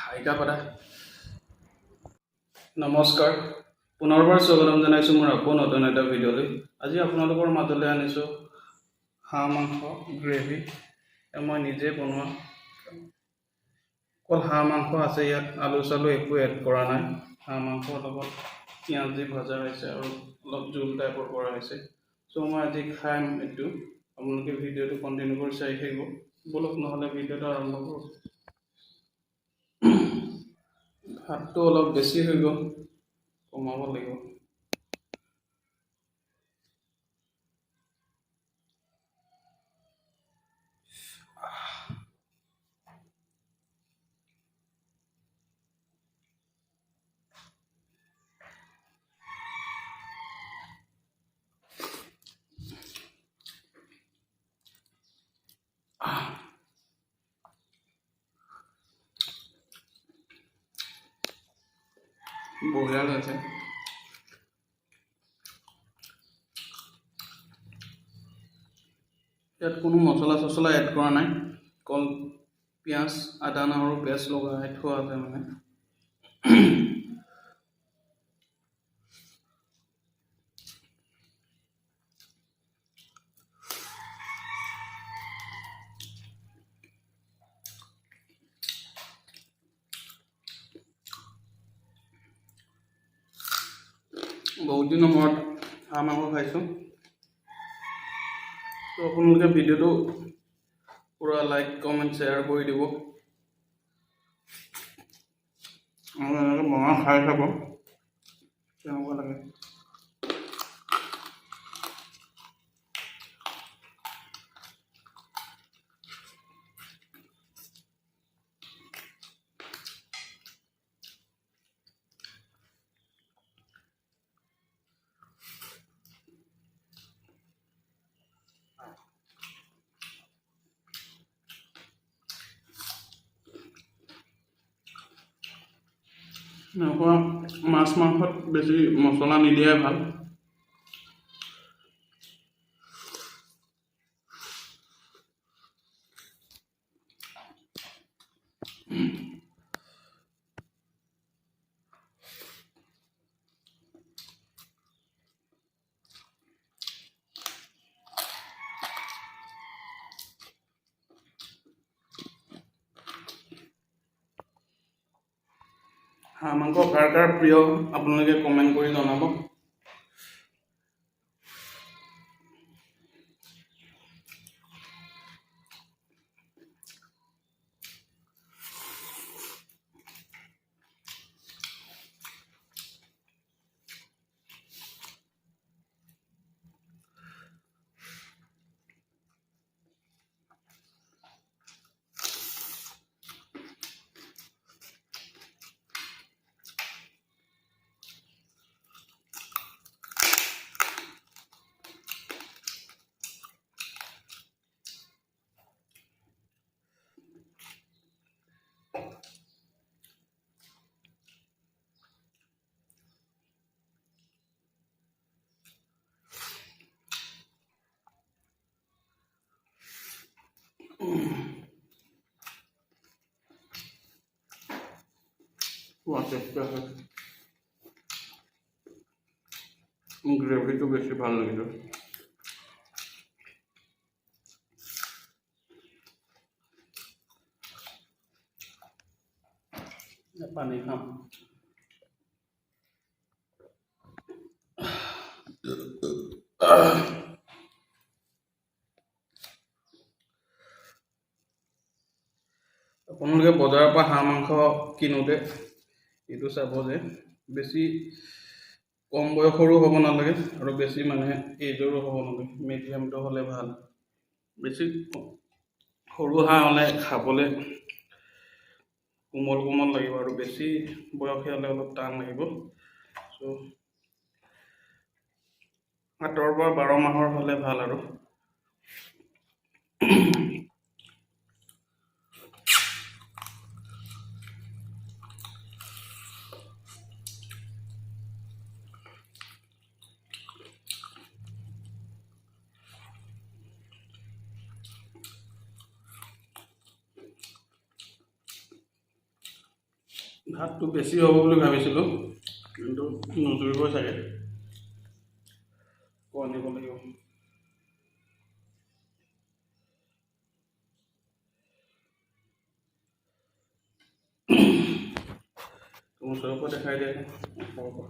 আইকা পাৰা নমস্কাৰ পুনৰবাৰ স্বাগতম জনাইছোঁ মোৰ আকৌ নতুন এটা ভিডিঅ'লৈ আজি আপোনালোকৰ মাজলৈ আনিছোঁ হাঁহ মাংস গ্ৰেভি মই নিজে বনোৱা অকল হাঁহ মাংস আছে ইয়াত আলু চালু একো এড কৰা নাই হাঁহ মাংসৰ লগত পিঁয়াজ দি ভজা হৈছে আৰু অলপ জোল টাইপৰ কৰা হৈছে চ' মই আজি খাম এইটো আপোনালোকে ভিডিঅ'টো কণ্টিনিউ কৰি চাই থাকিব বলক নহ'লে ভিডিঅ'টো আৰম্ভ কৰোঁ ভাতটো অলপ বেছি হৈ গ'ল কমাব লাগিব বঢ়িয়া লাগিছে ইয়াত কোনো মছলা চছলা এড কৰা নাই অকল পিঁয়াজ আদা নহৰু পেষ্ট লগাই থোৱা আছে মানে বহুত দিনৰ মূৰত হাঁহ মাংস খাইছোঁ তো আপোনালোকে ভিডিঅ'টো পূৰা লাইক কমেণ্ট শ্বেয়াৰ কৰি দিব আৰু এনেকৈ বনাই খাই থাকো কেনেকুৱা লাগে এনেকুৱা মাছ মাংসত বেছি মছলা নিদিয়াই ভাল হাঁহ মাংস কাৰ কাৰ প্ৰিয় আপোনালোকে কমেণ্ট কৰি জনাব গ্ৰেভিটো বেশি ভালো লাগিল পানি খাম আপোনালোকে বজাৰৰ পৰা হাঁহ মাংস কিনোতে এইটো চাব যে বেছি কম বয়সৰো হ'ব নালাগে আৰু বেছি মানে এজৰো হ'ব নালাগে মিডিয়ামটো হ'লে ভাল বেছি সৰু হাঁহ হ'লে খাবলৈ কোমল কোমল লাগিব আৰু বেছি বয়সীয়া হ'লে অলপ টান লাগিব চ' 8ৰ পৰা 12 মাহৰ হ'লে ভাল আৰু ভাতটো বেছি হ'ব বুলি ভাবিছিলোঁ, কিন্তু নজুৰিব চাগে, আনিব লাগিব। তোমাৰ ওচৰৰ পৰা দেখাই দিয়া ওপৰৰ পৰা।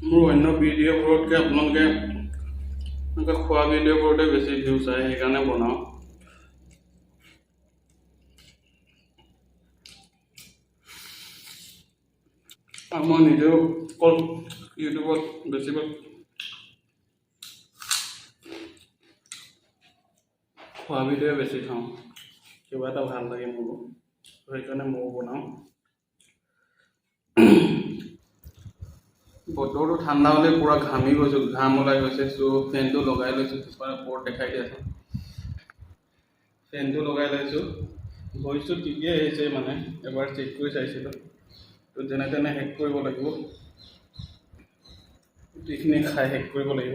মোৰ অন্য ভিডিঅ'বোৰতকৈ আপোনালোকে এনেকৈ খোৱা ভিডিঅ'বোৰতে বেছি ভিউ চায়, সেইকাৰণে বনাওঁ। আৰু মই নিজেও অকল ইউটিউবত বেছিভাগ খোৱা ভিডিঅ' বেছি চাওঁ, কিবা এটা ভাল লাগে মোৰো, সেইকাৰণে ময়ো বনাওঁ। বতৰটো ঠাণ্ডা হ'লে পূৰা ঘামি গৈছোঁ, ঘাম ওলাই গৈছে। চ' ফেনটো লগাই লৈছোঁ, ওপৰত দেখাই দিয়াচোন। ফেনটো লগাই লৈছোঁ, ভইচটো ঠিকেই আহিছে, মানে এবাৰ চেক কৰি চাইছিলোঁ। তো যেনে তেনে শেষ কৰিব লাগিব, গোটেইখিনি খাই শেষ কৰিব লাগিব।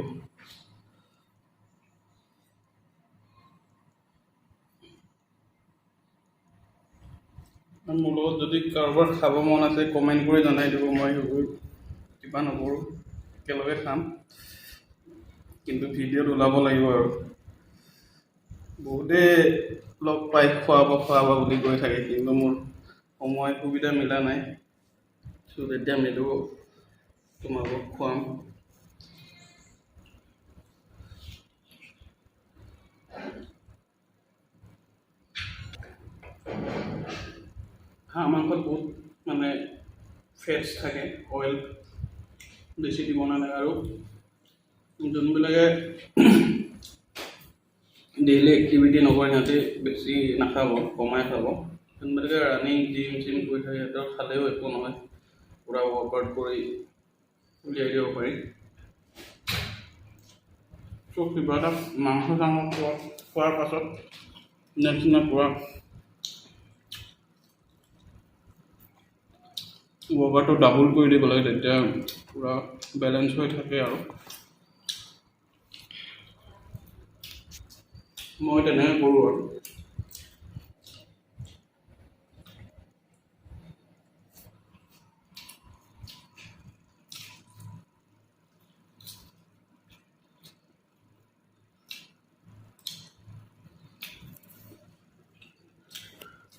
মোৰ লগত যদি কাৰোবাৰ খাব মন আছে কমেণ্ট কৰি জনাই দিব, মই সেইবোৰ কিবা নকৰোঁ, একেলগে খাম, কিন্তু ভিডিঅ'ত ওলাব লাগিব। আৰু বহুতে লগ পাই খোৱাব বুলি কৈ থাকে, কিন্তু মোৰ সময় সুবিধা মিলা নাই। চ' যেতিয়া মিলিব তোমালোকক খুৱাম। হাঁহ মাংসত বহুত মানে ফেটছ থাকে, অইল বেছি দিব নালাগে। আৰু যোনবিলাকে ডেইলি এক্টিভিটি নকৰে সিহঁতে বেছি নাখাব, কমাই খাব। যোনবিলাকে ৰানিং জিম কৰি থাকে সিহঁতৰ খালেও একো নহয়, পূৰা ৱৰ্কআউট কৰি উলিয়াই দিব পাৰি। চ' কিবা এটা মাংস খোৱাৰ পাছত নেক্সট দিনা পূৰা ৱৰ্কআউটটো ডাবল কৰি দিব লাগে, তেতিয়া পূৰা বেলেঞ্চ হৈ থাকে। আৰু মই তেনেকৈ কৰোঁ।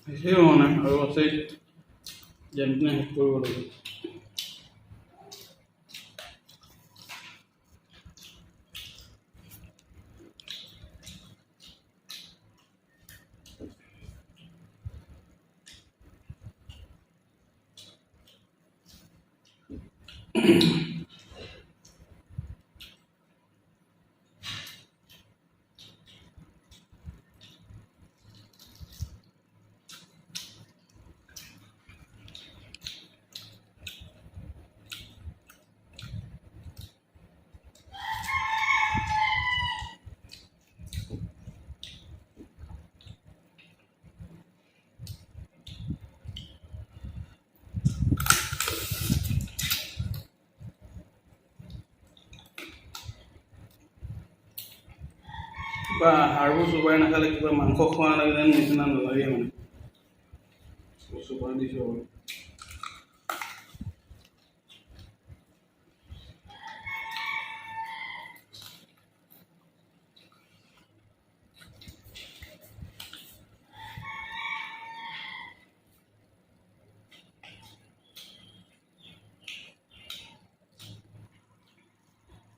আৰু সেই মানে আৰু আছে, যেনে তেনে শেষ কৰিব লাগিব। কিবা হাড়বোৰ চুবাই নাখালে কিবা মাংস খোৱা যেন নিচিনা নালাগে, মানে চুবাই দিছোঁ। আৰু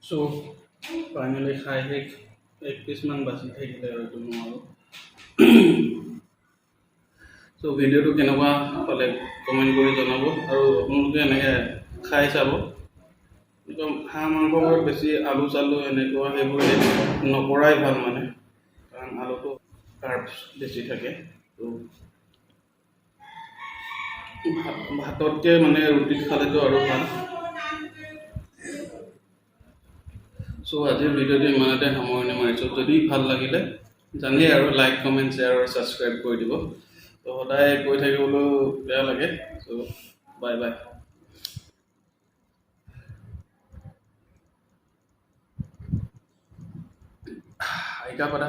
চ' ফাইনেলি খাই শেষ, 1 পিচমান বাচি থাকিলে আৰু এইটো নোৱাৰোঁ। চ' ভিডিঅ'টো কেনেকুৱা পালে কমেণ্ট কৰি জনাব, আৰু আপোনালোকে এনেকৈ খাই চাব। একদম হাঁহ মাংসবোৰত বেছি আলু চালু এনেকুৱা সেইবোৰ নকৰাই ভাল, মানে কাৰণ আলুটো কাৰ্বছ বেছি থাকে। ত' ভাততকৈ মানে ৰুটিত খালেতো আৰু ভাল। চ' আজিৰ ভিডিঅ'টো ইমানতে সামৰণি মাৰিছোঁ। যদি ভাল লাগিলে জানেই আৰু লাইক কমেণ্ট শ্বেয়াৰ আৰু ছাবস্ক্ৰাইব কৰি দিব। ত' সদায় কৈ থাকিবলৈও বেয়া লাগে। চ' বাই বাই। আইকা পাৰা